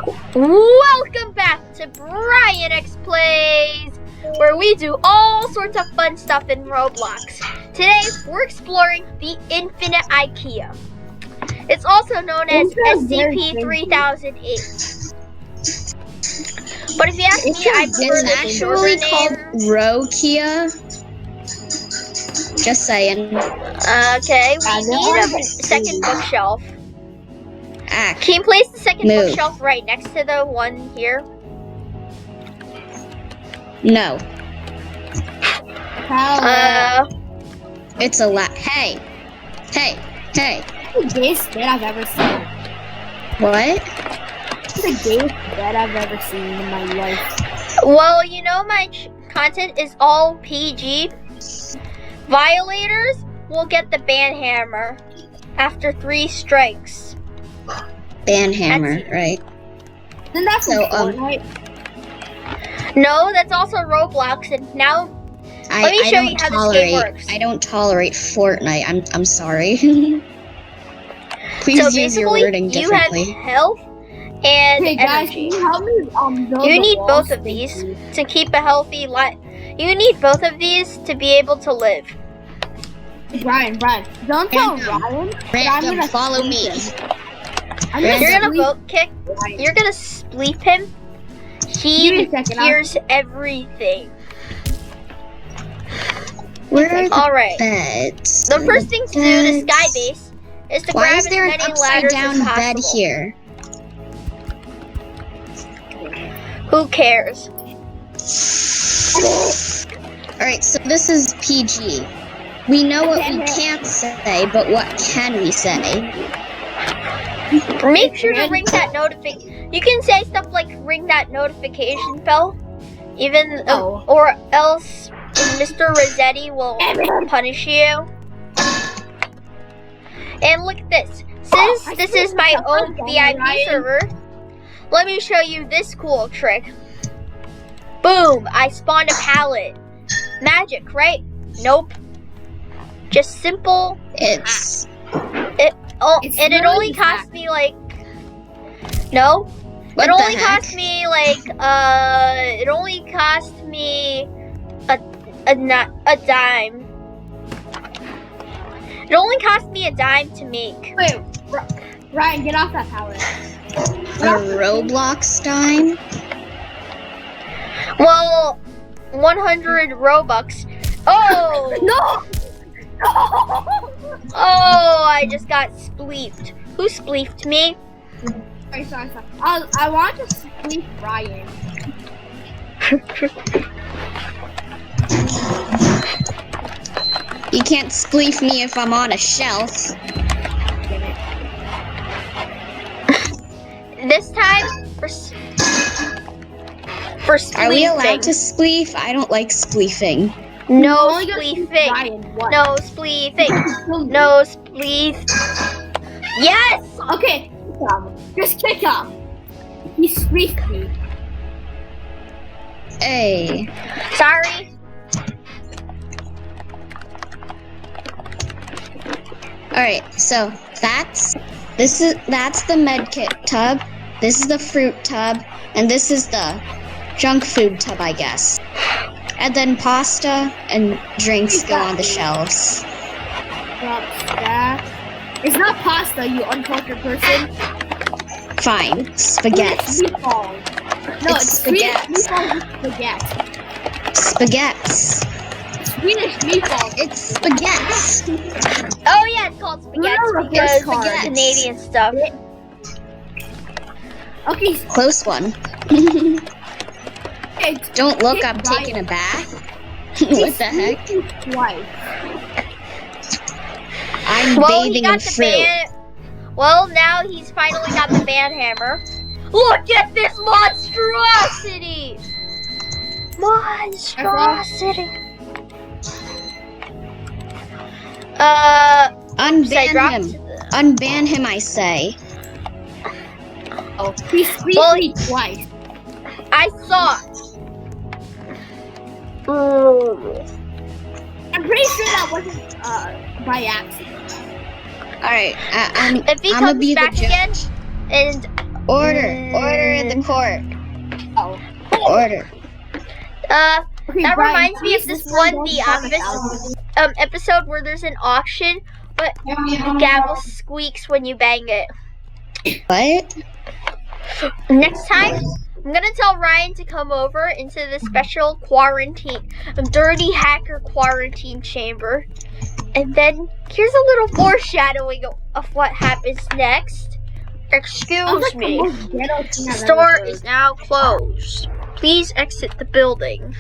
Welcome back to BrianXPlayz, where we do all sorts of fun stuff in Roblox. Today, we're exploring the Infinite IKEA. It's also known as SCP-3008. But if you ask me, I prefer the actually called Rokia. Just saying. Okay, we need a second bookshelf. Can you place the second bookshelf right next to the one here? No. It's a lot. Hey. Hey. Hey. That's the gayest bed I've ever seen. What? That's the gayest bed I've ever seen in my life. Well, you know my content is all PG. Violators will get the ban hammer after 3 strikes. Ban hammer, right? Isn't that from Fortnite? No, that's also Roblox, and now let me show you how this game works. I don't tolerate Fortnite. I'm sorry. Please so use your wording differently. You have health and hey guys, energy. Can you help me build you need walls? both of these to keep a healthy life. You need both of these to be able to live. Brian, don't tell Ryan. I'm gonna follow me. You're gonna vote kick. Ryan. You're gonna sleep him. He hears everything. Where are the Alright. beds? The first thing to do to Skybase is to grab as many ladders as possible. Why is there an upside down bed here? Who cares? Alright, so this is PG. We know what we can't say, but what can we say? Make sure to ring that notification. You can say stuff like ring that notification bell, even or else Mr. Rossetti will punish you. And look at this. Since this is my own VIP server, let me show you this cool trick. Boom! I spawned a pallet. Magic, right? Nope. Just simple. It only cost me like no. It only cost me like it only cost me a dime. It only cost me a dime to make. Wait, Ryan, get off that pallet. A Roblox dime? Well, 100 Robux. Oh no! Oh, I just got spleefed. Who spleefed me? Sorry. I want to spleef Ryan. You can't spleef me if I'm on a shelf. This time, for spleefing. Are we allowed to spleef? I don't like spleefing. No spleefing. No spleefing. No spleef. Yes! Okay, just kick him. He spleefed me. Hey. Sorry. Alright, so that's the medkit tub, this is the fruit tub, and this is the junk food tub, I guess. And then pasta and drinks go on the shelves. It's not pasta, you uncultured person. Fine, spaghetti. No, it's spaghetti. Spaghetti. Spaghetti. Swedish meatballs. It's spaghetti. Oh yeah, it's called spaghetti because it's Canadian stuff. Okay. Close one. Don't look, I'm taking a bath. What the heck? Twice. I'm bathing in fruit. Well, now he's finally got the ban hammer. Look at this monstrosity! Monstrosity! Unban him. Unban him, I say. Oh, he spleefed me twice. I saw it. I'm pretty sure that wasn't by accident. Alright, I'm if he gonna comes be back the again and Order in the court. Oh. Order. Okay, That Brian, reminds me of please, this one don't The comment Office out. episode where there's an auction, but the gavel squeaks when you bang it. What? Next time, I'm gonna tell Ryan to come over into the special quarantine, dirty hacker quarantine chamber. And then here's a little foreshadowing of what happens next. Excuse me. The store is now closed. Please exit the building.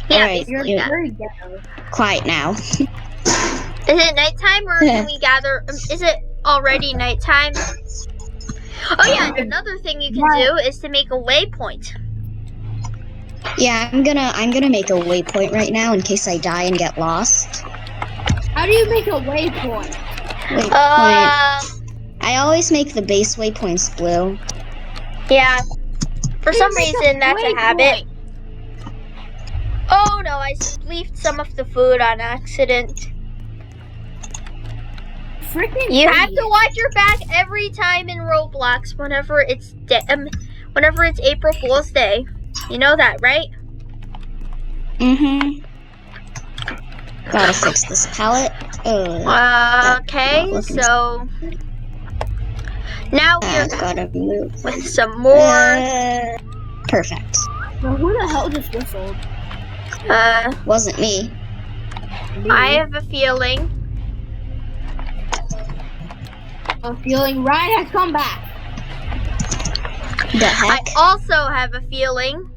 Yeah, Alright, You're basically that. very ghetto. quiet now. Is it nighttime or can we gather? Is it already nighttime? Oh yeah, and another thing you can do is to make a waypoint. Yeah, I'm gonna make a waypoint right now in case I die and get lost. How do you make a waypoint? Waypoint. I always make the base waypoints blue. Yeah. For some You make a reason, that's a waypoint. habit. Oh no, I spleefed some of the food on accident. Freaking You have to idiot. watch your back every time in Roblox whenever it's April Fool's Day. You know that, right? Mm-hmm. Gotta fix this palette. Okay, so now we're Gotta move. with some more. Perfect. Well, who the hell just whistled? Wasn't me. Me. I have a feeling. I'm feeling Ryan has come back. The I heck? also have a feeling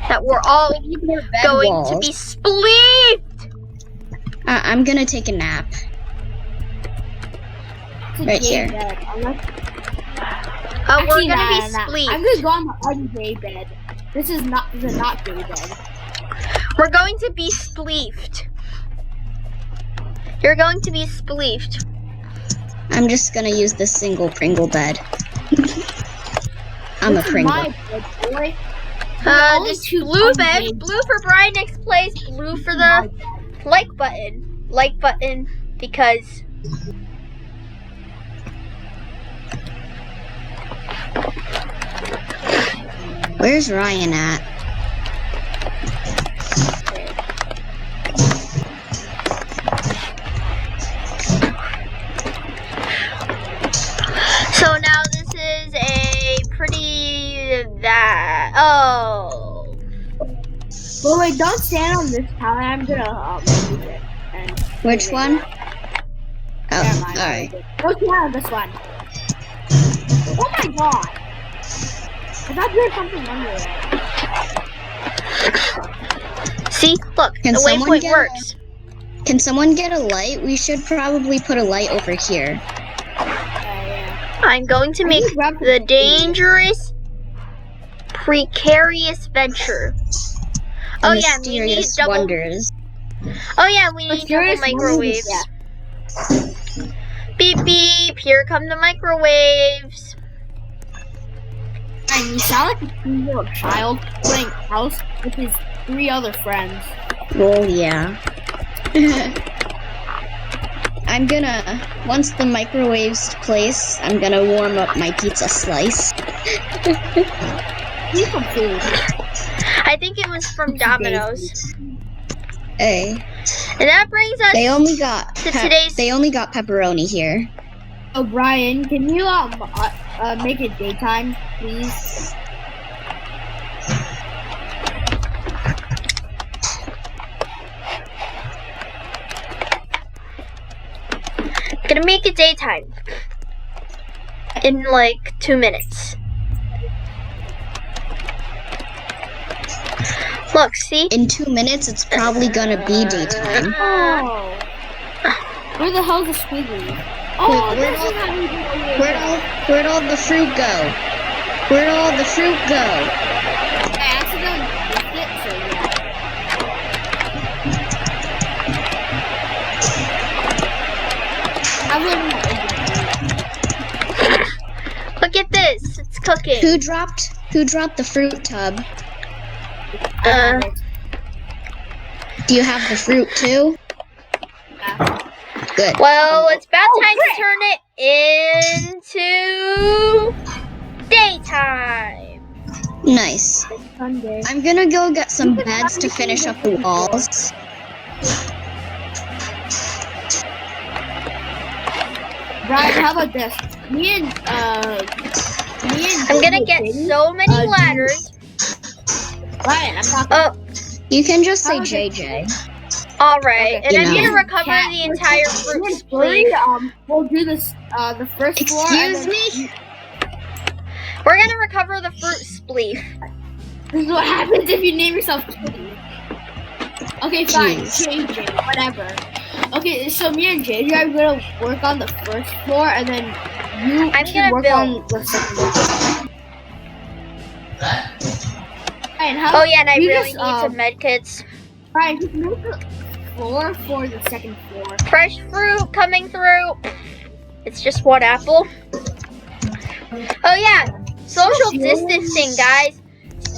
that we're all going to be spleefed. I'm gonna take a nap. It's a Right gay here. bed. Unless- We're Actually, gonna be nah. I'm spleefed. gonna go on the ungay bed. This is not gay bed. We're going to be spleefed. You're going to be spleefed. I'm just gonna use this single Pringle bed. I'm a This is Pringle. my bed, boy. Only This two blue bed, ungay blue for BrianXPlayz, blue for the like button, because Where's Ryan at? so now this is a pretty oh. Well, wait, don't stand on this pallet. I'm gonna move it. And Which one? Never Oh, mind. alright. Don't stand on this one. Oh my god! I thought you had something under it. See, look, Can the someone waypoint get works. Can someone get a light? We should probably put a light over here. Yeah. I'm going to make you grab the the dangerous, precarious venture. Oh yeah, we need Mysterious double. wonders. Oh yeah, we need double Mysterious microwaves. wonders, yeah. Beep beep! Here come the microwaves. And you sound like a 2-year-old child playing house with his 3 other friends. Well, yeah. I'm gonna, once the microwaves place, I'm gonna warm up my pizza slice. Need some food. I think it was from Domino's. Hey, And that brings us they only got to today's. they only got pepperoni here. Oh, Brian, can you make it daytime, please? Gonna make it daytime. In like 2 minutes. Look, see? In 2 minutes, it's probably gonna be daytime. Oh. Where the hell is the squiggly? Oh, Wait, this is how we do it. Where'd all the fruit go? Where'd all the fruit go? I accidentally clicked it, so yeah. Look at this. It's cooking. Who dropped the fruit tub? Do you have the fruit too? Yeah. Good. Well, it's about time to turn it into daytime. Nice. Sunday. I'm gonna go get some beds to finish up the walls. Brian, how about this? Me and I'm gonna get so many ladders. Brian, I'm talking. Oh, You can just say How is it- JJ. alright. Okay. And I'm You gonna know. recover the entire fruit Me and spleef. Flurry, we'll do this, the first floor. and Excuse then- me? We're gonna recover the fruit spleef. This is what happens if you name yourself Kitty. Okay, fine. Jeez. JJ, whatever. Okay, so me and JJ are gonna work on the first floor, and then you I'm should gonna work build. on the second floor. Ryan, how Oh yeah, and I you really just, need some medkits. Ryan, just make the floor for the second floor. Fresh fruit coming through. It's just one apple. Oh yeah, social distancing, guys.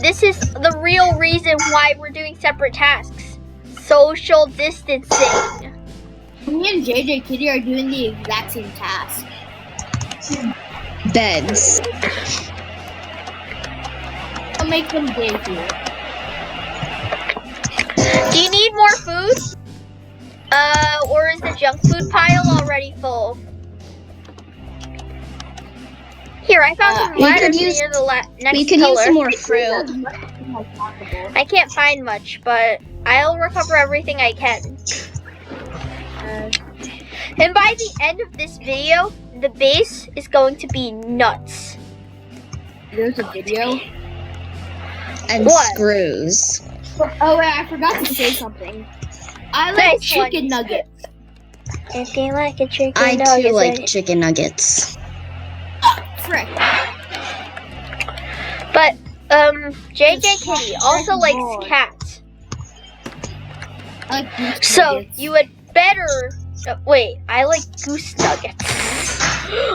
This is the real reason why we're doing separate tasks. Social distancing. Me and JJ Kitty are doing the exact same task. Beds. I'll make them day here. Do you need more food? Or is the junk food pile already full? Here, I found some we ladders could use- near the next We could pillar. use some more fruit. I can't find much, but I'll recover everything I can. And by the end of this video, the base is going to be nuts. There's a video. And What? screws. Oh wait, I forgot to say something. I like Nice chicken one. nuggets. If you like a chicken I nugget, too like chicken nuggets. Frick. But JJ Kitty also likes cats. I like goose So nuggets. you had better. Wait, I like goose nuggets.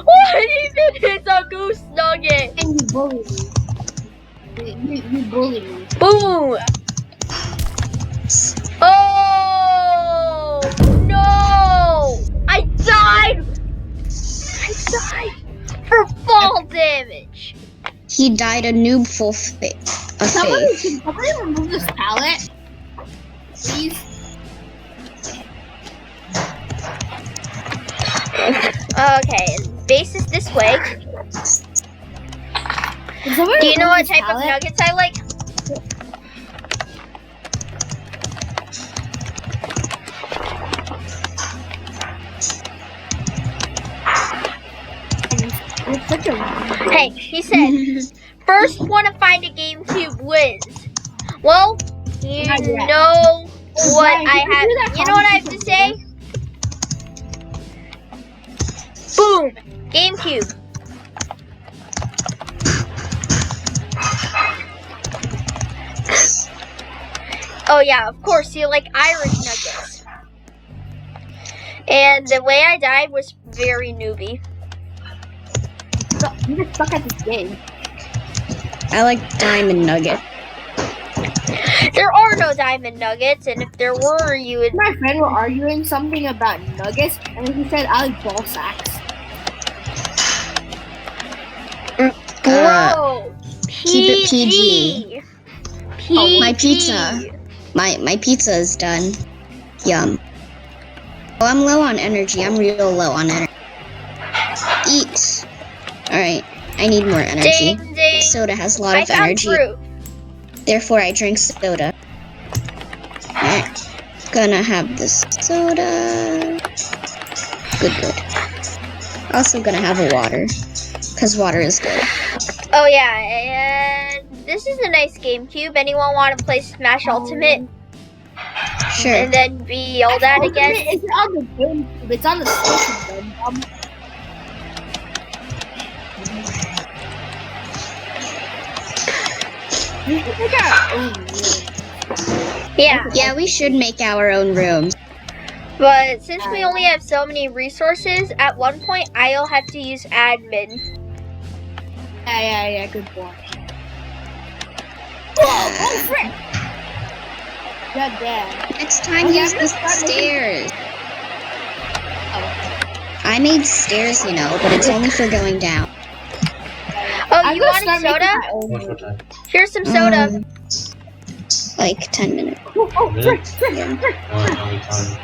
What even is a goose nugget? And you bully me. You bully me. Boom! Oh no! I died! For fall damage. He died a noob full of faith. Can somebody remove this pallet? Please. Okay, base is this way. Can somebody Do you know remove what this type of pallet? nuggets I like? You're such a Hey, he said, first one to find a GameCube wins. Well, you Not yet. know what Brian, I can you have. do that You know what I have to say? Boom! GameCube. Oh yeah, of course, you like Irish nuggets. And the way I died was very newbie. You just suck at this game. I like diamond nugget. There are no diamond nuggets, and if there were, you would. My friend were arguing something about nuggets, and he said I like ball sacks. Bro, keep it PG. PG. Oh, my pizza. My pizza is done. Yum. Oh, I'm low on energy. I'm real low on energy. Eat. Alright, I need more energy. Ding, ding. Soda has a lot I of found energy. fruit. Therefore, I drink soda. Alright. Gonna have this soda. Good. Also gonna have a water. Because water is good. Oh yeah, and this is a nice GameCube. Anyone want to play Smash Ultimate Sure. and then be yelled at again? It's on the GameCube. It's on the Switch. We should make our own room. Yeah, Yeah, we should make our own rooms. but since we only have so many resources, at one point I'll have to use admin. Yeah, good point. Oh, frick! God damn. Next time, use the stairs. Oh, I made stairs, you know, but it's only for going down. Oh, you want a soda? What's time? Here's some soda. Like 10 minutes. Oh, frick, frick, Yeah. frick. Only time.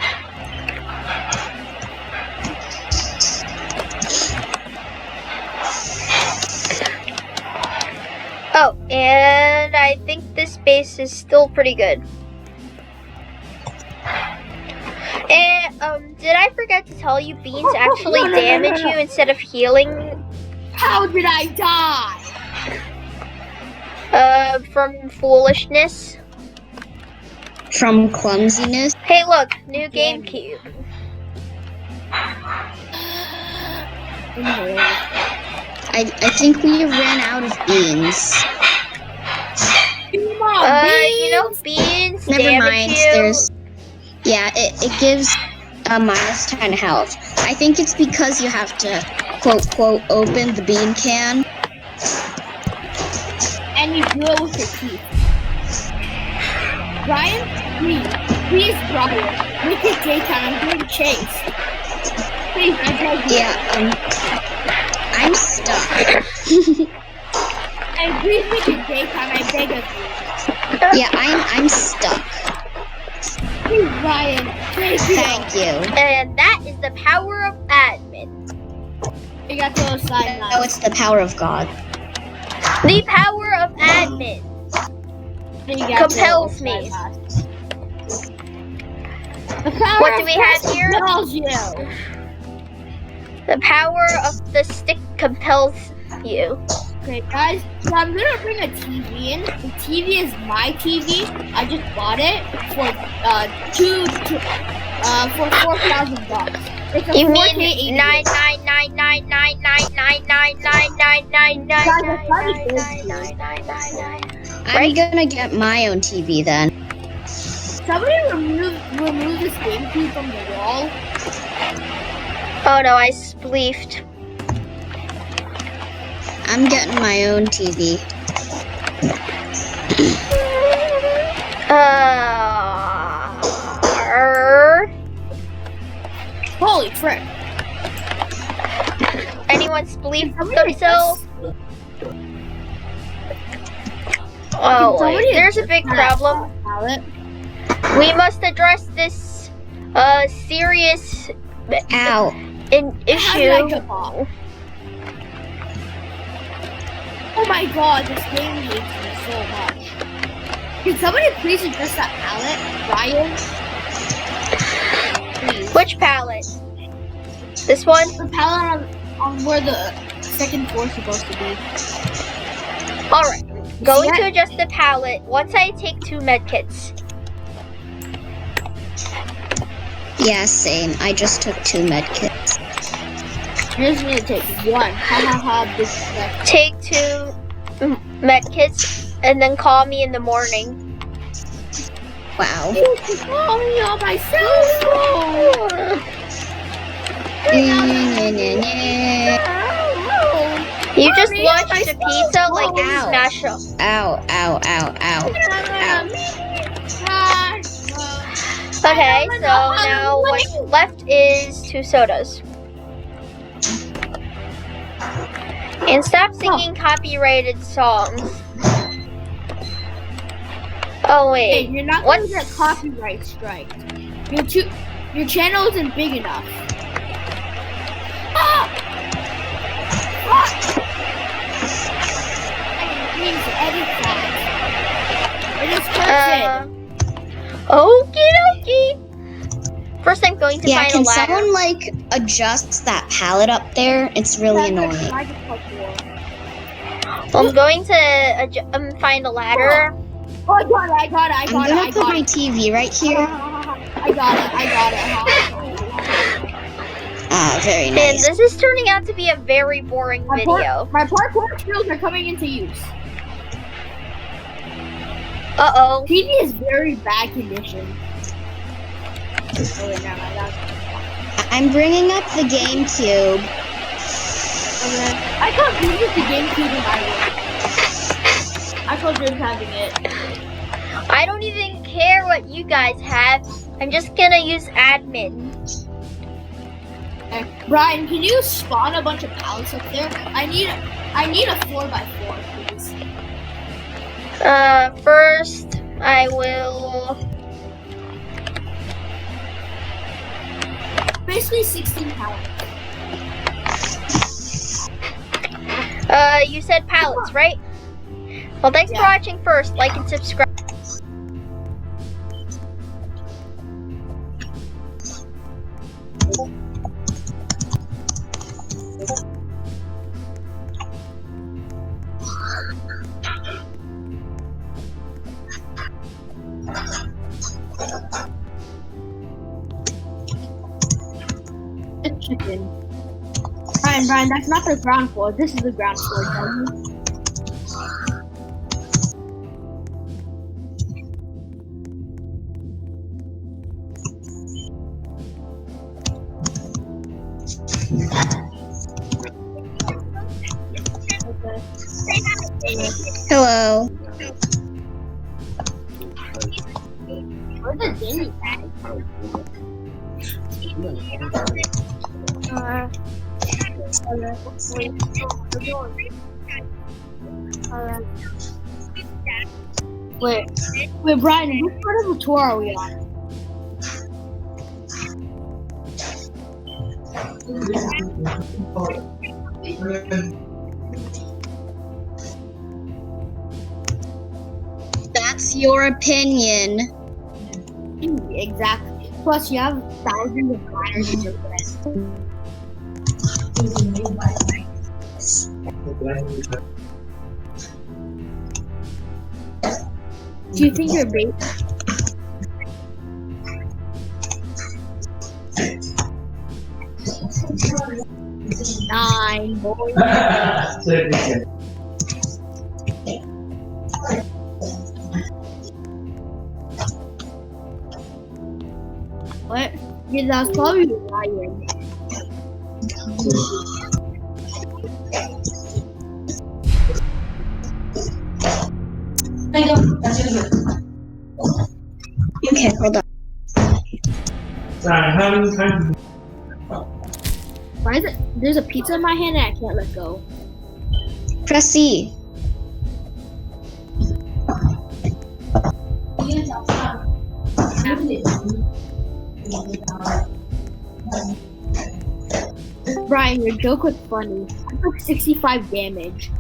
Oh, and I think this base is still pretty good. And did I forget to tell you beans actually No. damage you instead of healing? How did I die? From foolishness. From clumsiness. Hey, look, new GameCube. I think we ran out of beans. Come on, You know, beans Never damage mind. you. There's it gives a minus 10 health. I think it's because you have to quote open the bean can. and you do it with your teeth. Brian, please, Brian, make it daytime. I'm being chased. Please, I beg you. Yeah, I'm stuck. And please make it daytime. I beg of you. Yeah, I'm stuck. Please, Brian, thank you. Thank you. And that is the power of admin. You got those side No, knives. it's the power of God. The power of admin. You got compels those me. side knives. The power What do of we have God here? compels you. The power of the stick compels you. Okay, guys, so I'm gonna bring a TV in. The TV is my TV. I just bought it for for $4,000. It's a You 4K mean 80. 99999999999999999999999999999999999999999999999999999999999999999999999999999999999999999999999999999999999999999999999999999999999999999999999999999999999999999999999999999999999999999999999999999999999999999999999999999999999999999999999999999999999999999999999999999999999999999999999999999999999999999999999999999999999999999999999999999999999999999999999999999999999999999999999999999999999999999999999999999999999999999999999999999999999999999999999999999999999999999999999999999999999999999999999999999999999999999999999999999999999999999999999999999999999. Which GameCube from the wall. Oh no, I spleefed. I'm getting my own TV. Holy frick. Anyone spleefed Somebody themselves? just- Oh, somebody wait, there's a just big had problem. pallet? We must address this serious Ow. How did I issue. jump off? Oh my god, this game hates me so much. Can somebody please address that pallet? Brian? Please. Which pallet? This one? The pallet on where the second floor is supposed to be. Alright. Going Yeah. to adjust the pallet once I take 2 medkits. Yeah, same. I just took 2 medkits. You're just gonna take one. Ha ha ha, big step. Take 2 medkits and then call me in the morning. Wow. You can call me on my cell phone. You just Mommy, launched my a cell pizza like phone. you smashed up. Ow, ow, ow, ow. Okay, don't so know how to now what's win. left is 2 sodas. And stop singing copyrighted songs. Oh Hey, wait, you're not gonna what's get copyright strike. Your channel isn't big enough. Ah! Ah! I need to edit that. It is cursed. okie dokie. First I'm going to Yeah, find a can ladder. someone like adjust that pallet up there? It's really annoying. I'm going to find a ladder. Oh, I got it, I got it, I I'm got it, gonna I put got my it. TV right here. I got it, I got it. Ah, very And nice. this is turning out to be a very boring video. My parkour skills are coming into use. Uh-oh. TV is very bad condition. Oh, wait, never mind, that was- I'm bringing up the GameCube. Okay. I thought you used the GameCube in my room. I thought you were having it. I don't even care what you guys have. I'm just gonna use admin. Brian, can you spawn a bunch of pallets up there? I need a 4x4, please. First I will. Basically 16 pallets. You said pallets, right? Well, thanks for watching first. Like and subscribe. Chicken. Brian, that's not the ground floor. This is the ground floor, dummy. Hello. Where's the dingy bag? Wait, Brian, which part of the tour are we on? That's your opinion. Exactly. Plus, you have thousands of miners in your list. Do you think you're bait? Nine, boy. What? Yeah, that's probably lying. Okay, hold on. Why is it? There's a pizza in my hand and I can't let go. Press E. Brian, your joke was funny. I took 65 damage.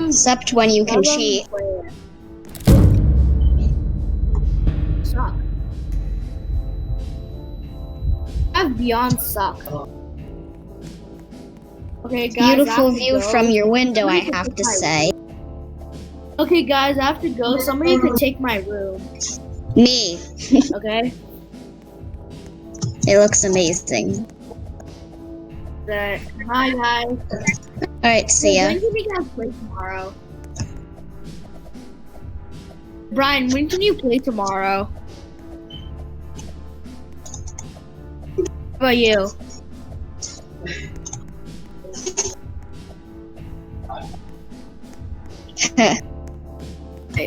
Except when you can cheat. Suck. I have beyond suck. Okay, guys. Beautiful view from your window, I have to say. Okay, guys, I have to go. Somebody can take my room. Me. Okay? It looks amazing. Bye, guys. Alright, see ya. When can we guys play tomorrow? Brian, when can you play tomorrow? How about you?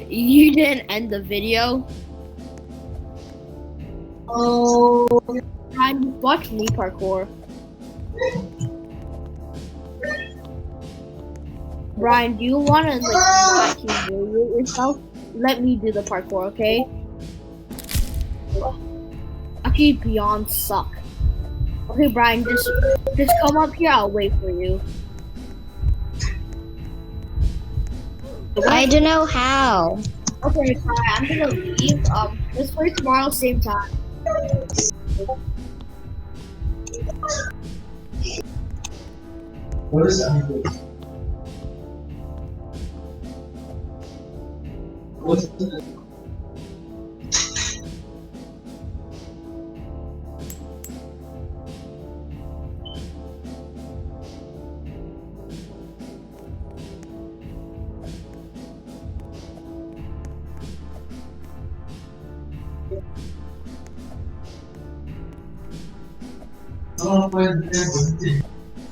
You didn't end the video? Oh, Brian, watch me parkour. Brian, do you want to like humiliate yourself? Let me do the parkour, okay? Actually, beyond suck. Okay, Brian, just come up here. I'll wait for you. I don't know how. Okay, fine. I'm gonna leave. Let's play tomorrow, same time. What is that? What's that?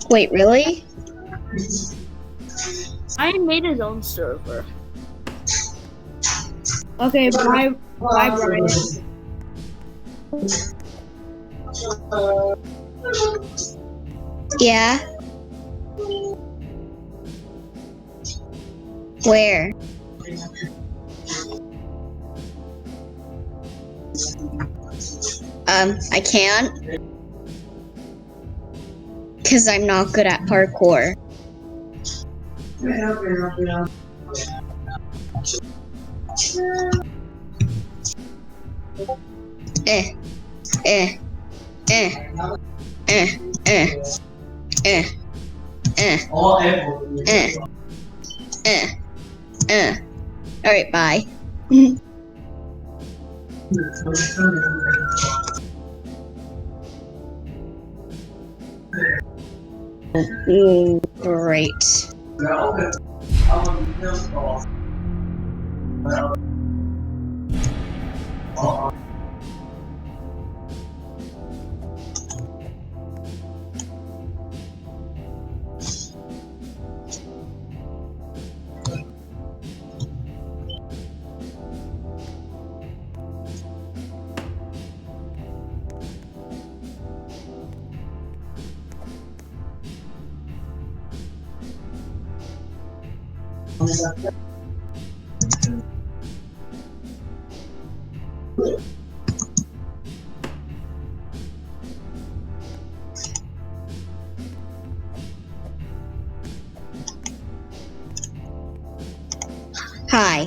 Wait, really? Brian made his own server. Okay, bye, Brian. Yeah. Where? I can't. Because I'm not good at parkour. Eh, eh, eh, eh, eh, eh, eh, eh, eh. Alright, bye. Great. Hi.